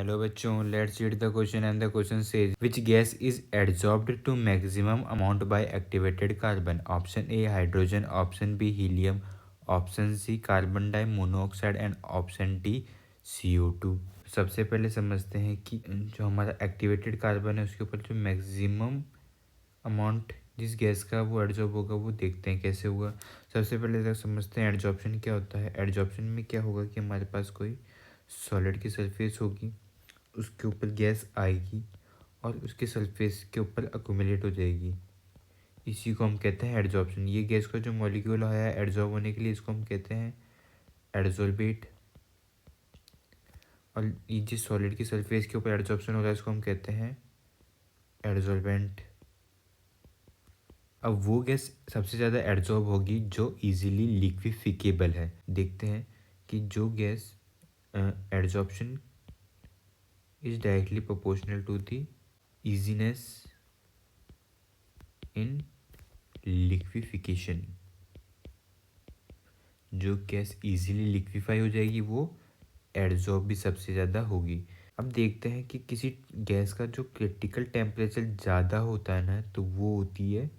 Hello बच्चों, let's read the question and the question says which gas is adsorbed to maximum amount by activated carbon. Option A hydrogen, option B helium, option C carbon di monoxide and option D CO2। सबसे पहले समझते हैं कि जो हमारा activated carbon है उसके ऊपर जो मैक्सिमम अमाउंट जिस गैस का वो एड्जॉर्ब होगा वो देखते हैं कैसे होगा। सबसे पहले तक समझते हैं एड्जॉर्प्शन क्या होता है। एड्जॉर्प्शन में क्या होगा कि हमारे पास कोई सॉलिड की सरफेस होगी, उसके ऊपर गैस आएगी और उसके सरफेस के ऊपर अक्यूमुलेट हो जाएगी। इसी को हम कहते हैं एड्जॉर्प्शन। ये गैस का जो मॉलिक्यूल आया है एड्जॉर्ब होने के लिए इसको हम कहते हैं एड्सॉर्बेट, और ये जिस सॉलिड की सरफेस के ऊपर एड्जॉर्प्शन हो रहा है इसको हम कहते हैं एड्सॉर्बेंट। अब वो गैस सबसे ज़्यादा एड्जॉर्ब होगी जो इजीली लिक्विफिकेबल है। देखते हैं कि जो gas adsorption is directly proportional to the easiness in liquefaction. जो गैस इजीली लिक्विफाई हो जाएगी वो एड्जॉर्ब भी सबसे ज़्यादा होगी। अब देखते हैं कि किसी गैस का जो क्रिटिकल टेम्परेचर ज़्यादा होता है ना तो वो होती है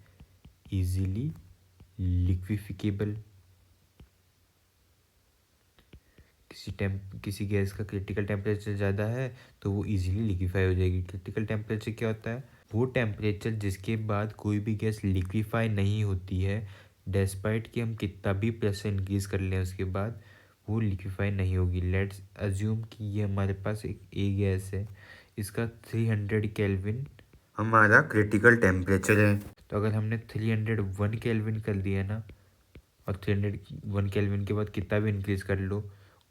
इजीली लिक्विफिकेबल। किसी गैस का क्रिटिकल टेम्परेचर ज़्यादा है तो वो इजीली लिक्विफाई हो जाएगी। क्रिटिकल टेम्परेचर क्या होता है? वो टेम्परेचर जिसके बाद कोई भी गैस लिक्विफाई नहीं होती है, डेस्पाइट कि हम कितना भी प्रेशर इंक्रीज कर लें उसके बाद वो लिक्विफाई नहीं होगी। लेट्स अज्यूम कि ये हमारे पास एक ए गैस है, इसका 300 केल्विन हमारा क्रिटिकल टेम्परेचर है। तो अगर हमने 301 केल्विन कर दिया ना, और 301 केल्विन के बाद कितना भी इंक्रीज कर लो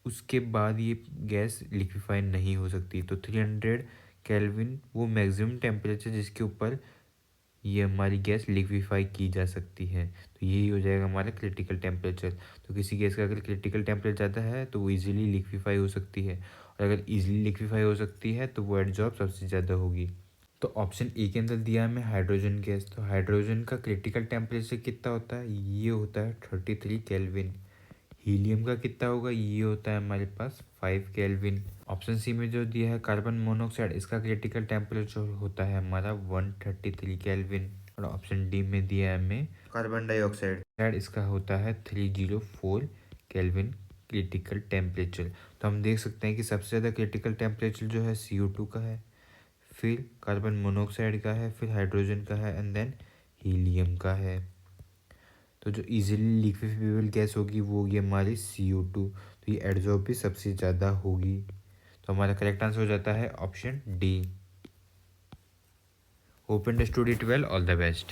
उसके बाद ये गैस लिक्विफाई नहीं हो सकती। तो 300 केल्विन वो मैक्सिमम टेम्परेचर जिसके ऊपर ये हमारी गैस लिक्विफाई की जा सकती है। तो यही हो जाएगा हमारा क्रिटिकल टेम्परेचर। तो किसी गैस का अगर क्रिटिकल टेम्परेचर ज़्यादा है तो वो इजीली लिक्विफाई हो सकती है, और अगर इजीली लिक्विफाई हो सकती है तो वो एड्जॉर्ब सबसे ज़्यादा होगी। तो ऑप्शन ए के अंदर दिया है हमें हाइड्रोजन गैस। तो हाइड्रोजन का क्रिटिकल टेम्परेचर कितना होता है? ये होता है 33 केल्विन। हीलियम का कितना होगा? ये होता है हमारे पास 5 केल्विन। ऑप्शन सी में जो दिया है कार्बन मोनोऑक्साइड, इसका क्रिटिकल टेम्परेचर होता है हमारा 133 केल्विन। और ऑप्शन डी में दिया है हमें कार्बन डाइऑक्साइड, इसका होता है 304 केल्विन क्रिटिकल टेम्परेचर। तो हम देख सकते हैं कि सबसे ज़्यादा क्रिटिकल टेम्परेचर जो है CO2 का है, फिर कार्बन मोनोऑक्साइड का है, फिर हाइड्रोजन का है एंड देन हीलियम का है। तो जो इजीली लिक्विफाइबल गैस होगी वो होगी हमारी CO2। तो ये एड्जॉर्ब भी सबसे ज़्यादा होगी। तो हमारा करेक्ट आंसर हो जाता है option D. Hope understood it well, all the best.